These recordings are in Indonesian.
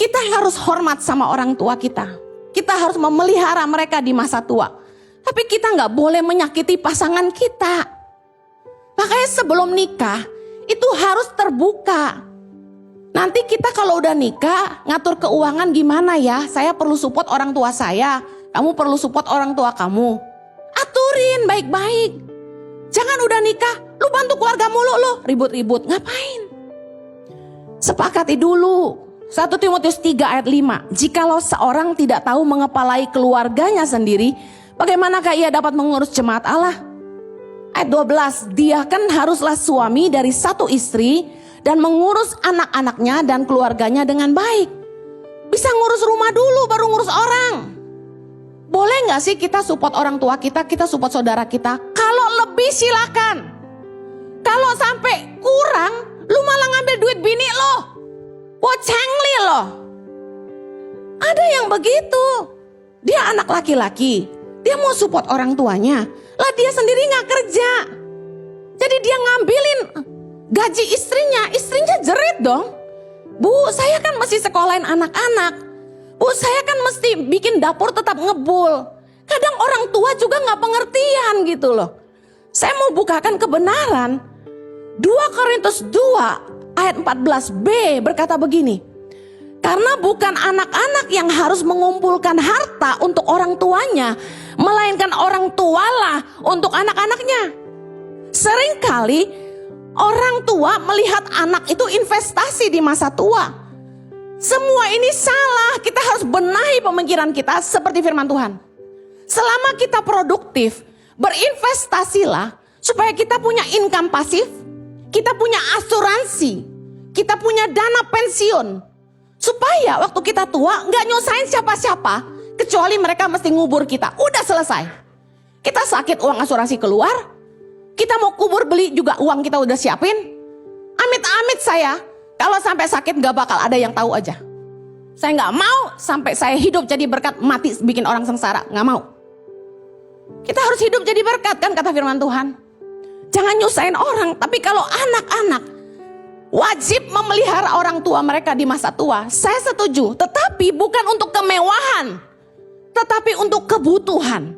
Kita harus hormat sama orang tua kita. Kita harus memelihara mereka di masa tua. Tapi kita nggak boleh menyakiti pasangan kita. Makanya sebelum nikah itu harus terbuka. Nanti kita kalau udah nikah ngatur keuangan gimana ya? Saya perlu support orang tua saya. Kamu perlu support orang tua kamu. Aturin baik-baik. Jangan udah nikah, lu bantu keluarga mulu lu. Ribut-ribut, ngapain? Sepakati dulu. 1 Timotius 3 ayat 5. Jikalau seorang tidak tahu mengepalai keluarganya sendiri, bagaimanakah ia dapat mengurus jemaat Allah? Ayat 12. Dia kan haruslah suami dari satu istri dan mengurus anak-anaknya dan keluarganya dengan baik. Bisa ngurus rumah dulu baru ngurus orang. Boleh gak sih kita support orang tua kita, kita support saudara kita? Kalau lebih silakan. Kalau sampai kurang, lu malah ngambil duit bini lo. Wocengli loh. Ada yang begitu. Dia anak laki-laki. Dia mau support orang tuanya. Lah dia sendiri gak kerja. Jadi dia ngambilin gaji istrinya. Istrinya jerit dong. Bu, saya kan mesti sekolahin anak-anak. Bu, saya kan mesti bikin dapur tetap ngebul. Kadang orang tua juga gak pengertian gitu loh. Saya mau bukakan kebenaran. 2 Korintus 2 ayat 14b berkata begini. Karena bukan anak-anak yang harus mengumpulkan harta untuk orang tuanya, melainkan orang tualah untuk anak-anaknya. Seringkali orang tua melihat anak itu investasi di masa tua. Semua ini salah. Kita harus benahi pemikiran kita seperti firman Tuhan. Selama kita produktif, berinvestasilah supaya kita punya income pasif. Kita punya asuransi, kita punya dana pensiun. Supaya waktu kita tua gak nyusahin siapa-siapa. Kecuali mereka mesti ngubur kita, udah selesai. Kita sakit uang asuransi keluar. Kita mau kubur beli juga uang kita udah siapin. Amit-amit saya, kalau sampai sakit gak bakal ada yang tahu aja. Saya gak mau sampai saya hidup jadi berkat, mati bikin orang sengsara, gak mau. Kita harus hidup jadi berkat kan kata firman Tuhan. Jangan nyusahin orang. Tapi kalau anak-anak wajib memelihara orang tua mereka di masa tua, saya setuju. Tetapi bukan untuk kemewahan, tetapi untuk kebutuhan.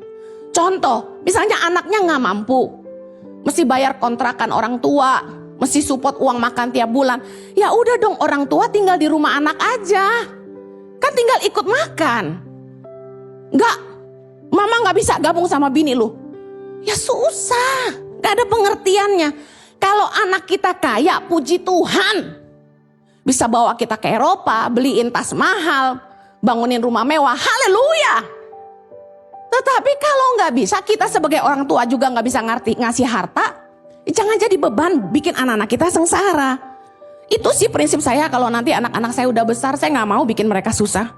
Contoh, misalnya anaknya gak mampu, mesti bayar kontrakan orang tua, mesti support uang makan tiap bulan. Ya udah dong, orang tua tinggal di rumah anak aja. Kan tinggal ikut makan. Enggak, mama gak bisa gabung sama bini lu. Ya susah. Gak ada pengertiannya. Kalau anak kita kaya, puji Tuhan. Bisa bawa kita ke Eropa, beliin tas mahal, bangunin rumah mewah, haleluya. Tetapi kalau gak bisa, kita sebagai orang tua juga gak bisa ngasih harta, jangan jadi beban bikin anak-anak kita sengsara. Itu sih prinsip saya. Kalau nanti anak-anak saya udah besar, saya gak mau bikin mereka susah.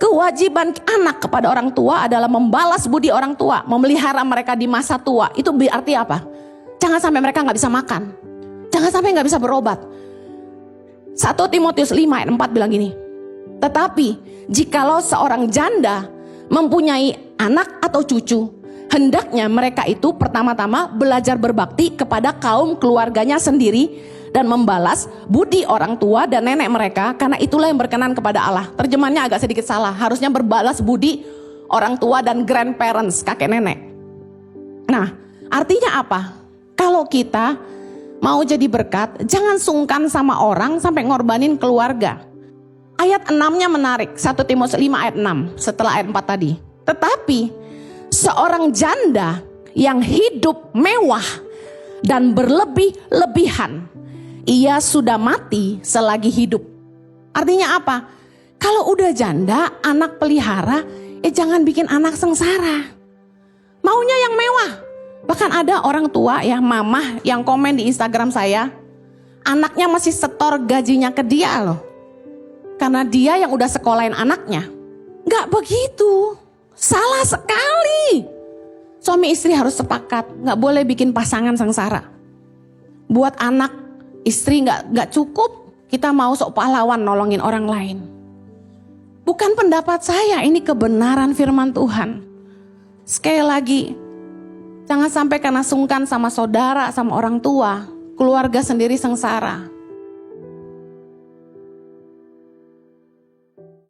Kewajiban anak kepada orang tua adalah membalas budi orang tua, memelihara mereka di masa tua. Itu berarti apa? Jangan sampai mereka gak bisa makan. Jangan sampai gak bisa berobat. 1 Timotius 5 ayat 4 bilang gini. Tetapi jikalau seorang janda mempunyai anak atau cucu, hendaknya mereka itu pertama-tama belajar berbakti kepada kaum keluarganya sendiri dan membalas budi orang tua dan nenek mereka, karena itulah yang berkenan kepada Allah. Terjemahannya agak sedikit salah. Harusnya berbalas budi orang tua dan grandparents, kakek nenek. Nah, artinya apa? Kalau kita mau jadi berkat, jangan sungkan sama orang sampai ngorbanin keluarga. Ayat 6-nya menarik. 1 Timotius 5 ayat 6 setelah ayat 4 tadi. Tetapi seorang janda yang hidup mewah dan berlebih-lebihan, ia sudah mati selagi hidup. Artinya apa? Kalau udah janda, anak pelihara, jangan bikin anak sengsara. Maunya yang mewah. Bahkan ada orang tua ya, mamah yang komen di Instagram saya, anaknya masih setor gajinya ke dia loh. Karena dia yang udah sekolahin anaknya. Gak begitu. Salah sekali. Suami istri harus sepakat, gak boleh bikin pasangan sengsara. Buat anak, istri gak cukup, kita mau sok pahlawan nolongin orang lain. Bukan pendapat saya, ini kebenaran firman Tuhan. Sekali lagi, jangan sampai karena sungkan sama saudara, sama orang tua, keluarga sendiri sengsara.